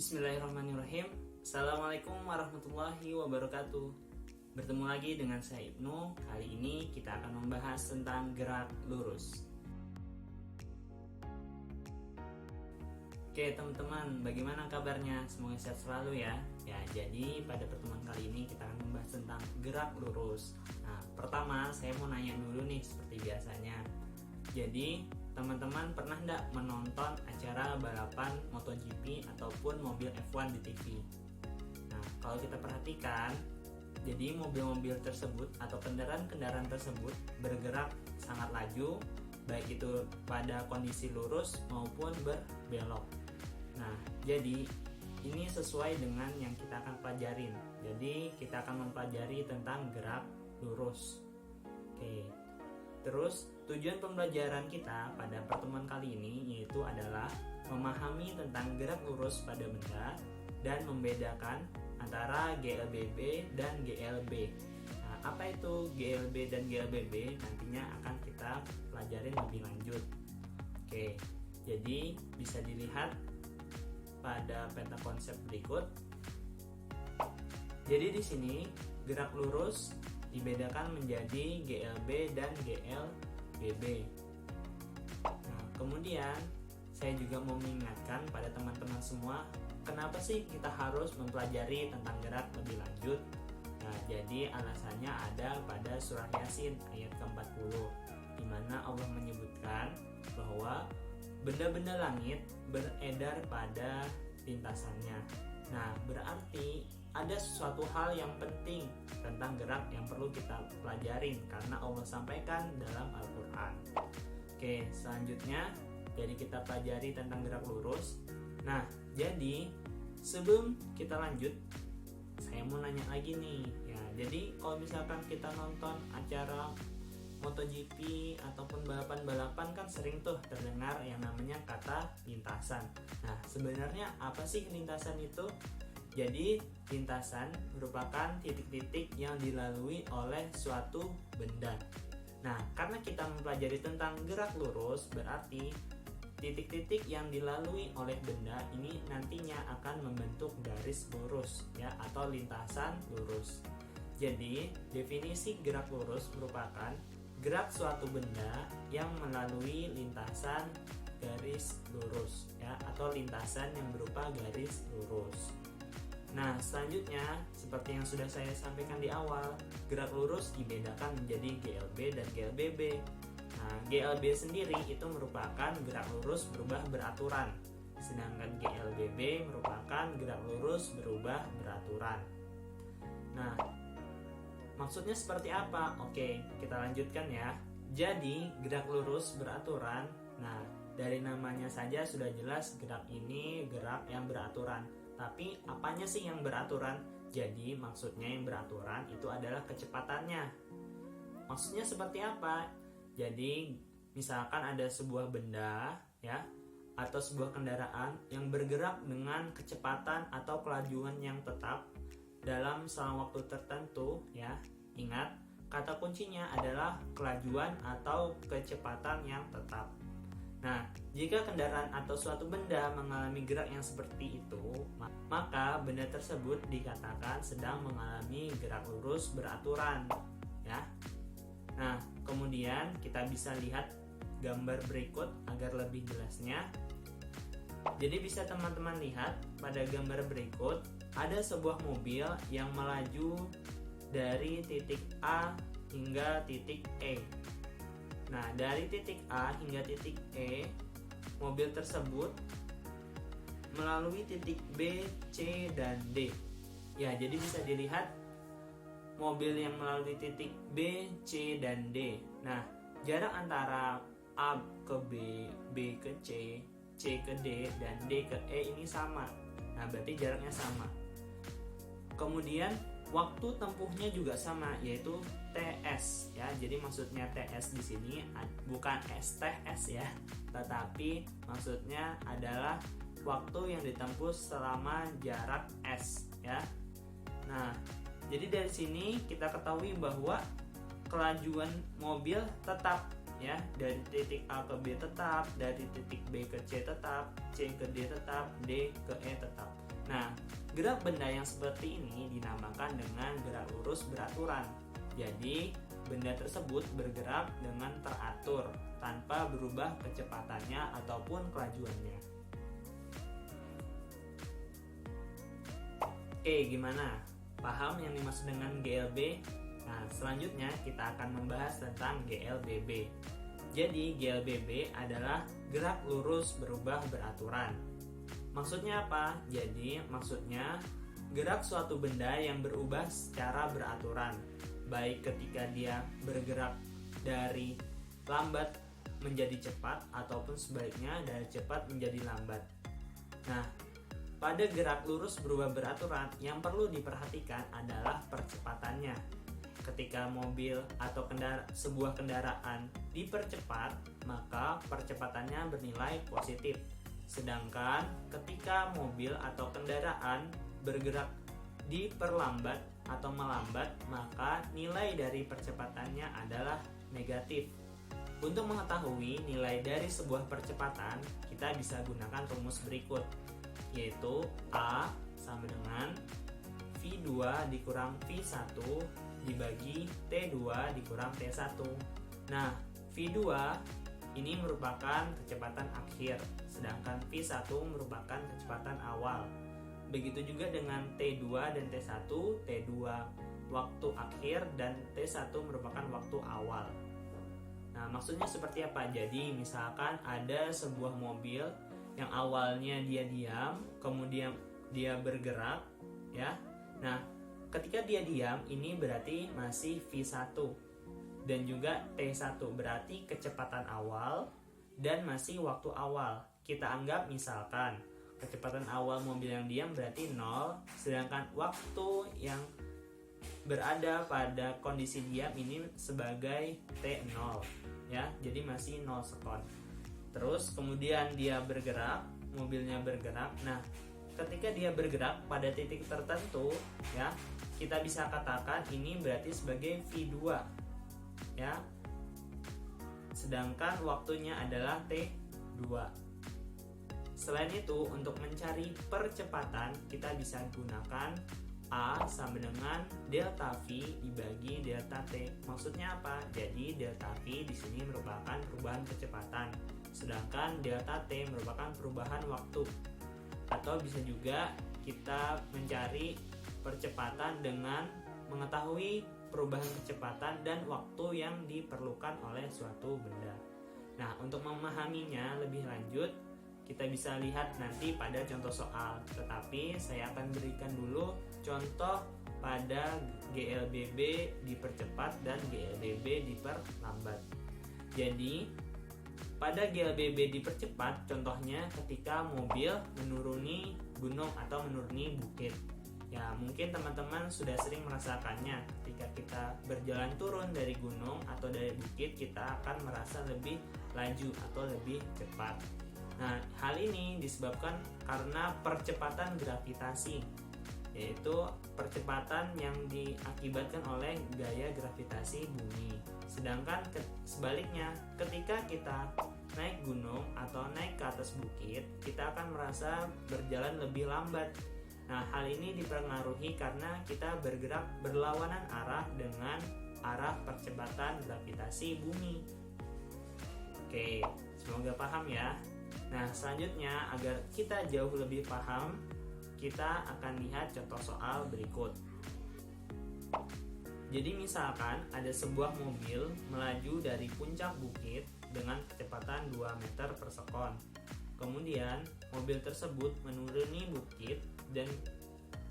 Bismillahirrahmanirrahim. Assalamualaikum warahmatullahi wabarakatuh. Bertemu lagi dengan saya Ibnu. Kali ini kita akan membahas tentang gerak lurus. Oke teman-teman, bagaimana kabarnya? Semoga sehat selalu ya. Jadi pada pertemuan kali ini kita akan membahas tentang gerak lurus. Nah, pertama saya mau nanya dulu nih seperti biasanya. Jadi teman-teman pernah nggak menonton acara balapan MotoGP ataupun mobil F1 di TV? Nah, kalau kita perhatikan, jadi mobil-mobil tersebut atau kendaraan-kendaraan tersebut bergerak sangat laju, baik itu pada kondisi lurus maupun berbelok. Nah, jadi ini sesuai dengan yang kita akan pelajarin. Jadi kita akan mempelajari tentang gerak lurus. Oke. Terus tujuan pembelajaran kita pada pertemuan kali ini yaitu adalah memahami tentang gerak lurus pada benda dan membedakan antara GLBB dan GLB. Nah, apa itu GLB dan GLBB? Nantinya akan kita pelajarin lebih lanjut. Oke, jadi bisa dilihat pada peta konsep berikut. Jadi di sini gerak lurus dibedakan menjadi GLB dan GLBB. Nah, kemudian saya juga mau mengingatkan pada teman-teman semua, kenapa sih kita harus mempelajari tentang gerak lebih lanjut? Nah, jadi alasannya ada pada surah Yasin ayat ke-40, di mana Allah menyebutkan bahwa benda-benda langit beredar pada lintasannya. Nah, berarti ada sesuatu hal yang penting tentang gerak yang perlu kita pelajarin karena Allah sampaikan dalam Al-Quran. Oke, selanjutnya jadi kita pelajari tentang gerak lurus. Nah, jadi sebelum kita lanjut, saya mau nanya lagi nih ya. Jadi kalau misalkan kita nonton acara MotoGP ataupun balapan-balapan kan sering tuh terdengar yang namanya kata lintasan. Nah, sebenarnya apa sih lintasan itu? Jadi lintasan merupakan titik-titik yang dilalui oleh suatu benda. Nah, karena kita mempelajari tentang gerak lurus, berarti titik-titik yang dilalui oleh benda ini nantinya akan membentuk garis lurus ya, atau lintasan lurus. Jadi definisi gerak lurus merupakan gerak suatu benda yang melalui lintasan garis lurus ya, atau lintasan yang berupa garis lurus. Nah, selanjutnya seperti yang sudah saya sampaikan di awal, gerak lurus dibedakan menjadi GLB dan GLBB. Nah, GLB sendiri itu merupakan gerak lurus berubah beraturan, sedangkan GLBB merupakan gerak lurus berubah beraturan. Nah, maksudnya seperti apa? Oke, kita lanjutkan ya. Jadi, gerak lurus beraturan. Nah, dari namanya saja sudah jelas gerak ini gerak yang beraturan. Tapi apanya sih yang beraturan? Jadi, maksudnya yang beraturan itu adalah kecepatannya. Maksudnya seperti apa? Jadi, misalkan ada sebuah benda ya, atau sebuah kendaraan yang bergerak dengan kecepatan atau kelajuan yang tetap dalam selang waktu tertentu ya. Ingat, kata kuncinya adalah kelajuan atau kecepatan yang tetap. Nah, jika kendaraan atau suatu benda mengalami gerak yang seperti itu, maka benda tersebut dikatakan sedang mengalami gerak lurus beraturan ya. Nah, kemudian kita bisa lihat gambar berikut agar lebih jelasnya. Jadi bisa teman-teman lihat pada gambar berikut, ada sebuah mobil yang melaju dari titik A hingga titik E. Nah, dari titik A hingga titik E, mobil tersebut melalui titik B, C, dan D. Ya, jadi bisa dilihat mobil yang melalui titik B, C, dan D. Nah, jarak antara A ke B, B ke C, C ke D, dan D ke E ini sama. Nah, berarti jaraknya sama. Kemudian waktu tempuhnya juga sama, yaitu TS ya. Jadi maksudnya TS di sini bukan STS ya, tetapi maksudnya adalah waktu yang ditempuh selama jarak S ya. Nah, jadi dari sini kita ketahui bahwa kelajuan mobil tetap ya, dari titik A ke B tetap, dari titik B ke C tetap, C ke D tetap, D ke E tetap. Nah, gerak benda yang seperti ini dinamakan dengan gerak lurus beraturan. Jadi, benda tersebut bergerak dengan teratur tanpa berubah kecepatannya ataupun kelajuannya. Oke, gimana? Paham yang dimaksud dengan GLB? Nah, selanjutnya kita akan membahas tentang GLBB. Jadi, GLBB adalah gerak lurus berubah beraturan. Maksudnya apa? Jadi, maksudnya gerak suatu benda yang berubah secara beraturan, baik ketika dia bergerak dari lambat menjadi cepat ataupun sebaliknya dari cepat menjadi lambat. Nah, pada gerak lurus berubah beraturan yang perlu diperhatikan adalah percepatannya. Ketika mobil atau sebuah kendaraan dipercepat, maka percepatannya bernilai positif. Sedangkan ketika mobil atau kendaraan bergerak diperlambat atau melambat, maka nilai dari percepatannya adalah negatif. Untuk mengetahui nilai dari sebuah percepatan, kita bisa gunakan rumus berikut, yaitu A sama dengan V2 dikurang V1 dibagi T2 dikurang T1. Nah, V2 ini merupakan kecepatan akhir, sedangkan V1 merupakan kecepatan awal. Begitu juga dengan T2 dan T1, T2 waktu akhir dan T1 merupakan waktu awal. Nah, maksudnya seperti apa? Jadi, misalkan ada sebuah mobil yang awalnya dia diam, kemudian dia bergerak, ya. Nah, ketika dia diam, ini berarti masih V1 dan juga T1, berarti kecepatan awal dan masih waktu awal. Kita anggap misalkan kecepatan awal mobil yang diam berarti 0, sedangkan waktu yang berada pada kondisi diam ini sebagai T0, ya. Jadi masih 0 sekon. Terus kemudian dia bergerak, mobilnya bergerak. Nah, ketika dia bergerak pada titik tertentu, ya, kita bisa katakan ini berarti sebagai V2, ya. Sedangkan waktunya adalah T2. Selain itu, untuk mencari percepatan, kita bisa gunakan A sama dengan delta V dibagi delta T. Maksudnya apa? Jadi delta V di sini merupakan perubahan kecepatan, sedangkan delta T merupakan perubahan waktu. Atau bisa juga kita mencari percepatan dengan mengetahui perubahan kecepatan dan waktu yang diperlukan oleh suatu benda. Nah, untuk memahaminya lebih lanjut, kita bisa lihat nanti pada contoh soal. Tetapi saya akan berikan dulu contoh pada GLBB dipercepat dan GLBB diperlambat. Jadi, pada GLBB dipercepat, contohnya ketika mobil menuruni gunung atau menuruni bukit. Ya, mungkin teman-teman sudah sering merasakannya. Ketika kita berjalan turun dari gunung atau dari bukit, kita akan merasa lebih laju atau lebih cepat. Nah, hal ini disebabkan karena percepatan gravitasi, yaitu percepatan yang diakibatkan oleh gaya gravitasi bumi. Sedangkan sebaliknya, ketika kita naik gunung atau naik ke atas bukit, kita akan merasa berjalan lebih lambat. Nah, hal ini dipengaruhi karena kita bergerak berlawanan arah dengan arah percepatan gravitasi bumi. Oke, semoga paham ya. Nah, selanjutnya agar kita jauh lebih paham, kita akan lihat contoh soal berikut. Jadi misalkan ada sebuah mobil melaju dari puncak bukit dengan kecepatan 2 meter per sekon. Kemudian mobil tersebut menuruni bukit dan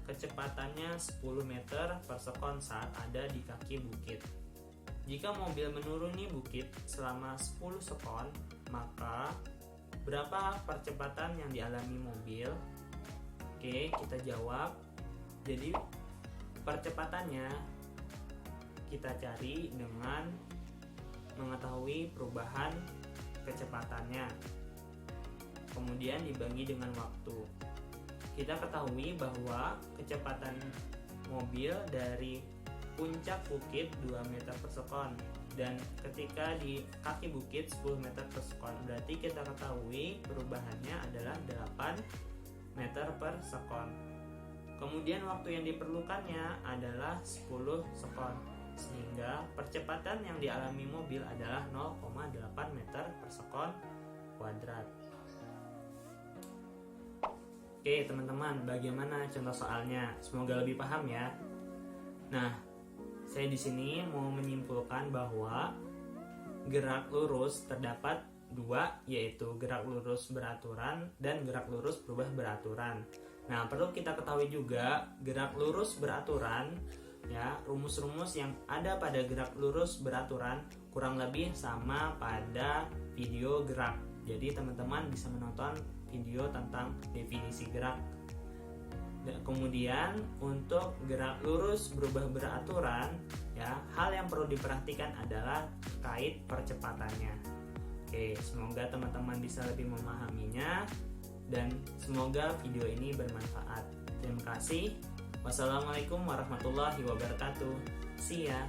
kecepatannya 10 meter per sekon saat ada di kaki bukit. Jika mobil menuruni bukit selama 10 sekon, maka berapa percepatan yang dialami mobil? Oke, kita jawab. Jadi percepatannya kita cari dengan mengetahui perubahan kecepatannya, kemudian dibagi dengan waktu. Kita ketahui bahwa kecepatan mobil dari puncak bukit 2 meter per sekon Dan ketika di kaki bukit 10 meter per sekon, berarti kita ketahui perubahannya adalah 8 meter per sekon. Kemudian waktu yang diperlukannya adalah 10 sekon, sehingga percepatan yang dialami mobil adalah 0,8 meter per sekon kuadrat. Oke teman-teman, bagaimana contoh soalnya? Semoga lebih paham ya. Nah, saya di sini mau menyimpulkan bahwa gerak lurus terdapat dua, yaitu gerak lurus beraturan dan gerak lurus berubah beraturan. Nah, perlu kita ketahui juga gerak lurus beraturan, ya, rumus-rumus yang ada pada gerak lurus beraturan kurang lebih sama pada video gerak. Jadi teman-teman bisa menonton video tentang definisi gerak. Dan kemudian untuk gerak lurus berubah beraturan, ya, hal yang perlu diperhatikan adalah terkait percepatannya. Oke, semoga teman-teman bisa lebih memahaminya dan semoga video ini bermanfaat. Terima kasih. Wassalamualaikum warahmatullahi wabarakatuh. See ya.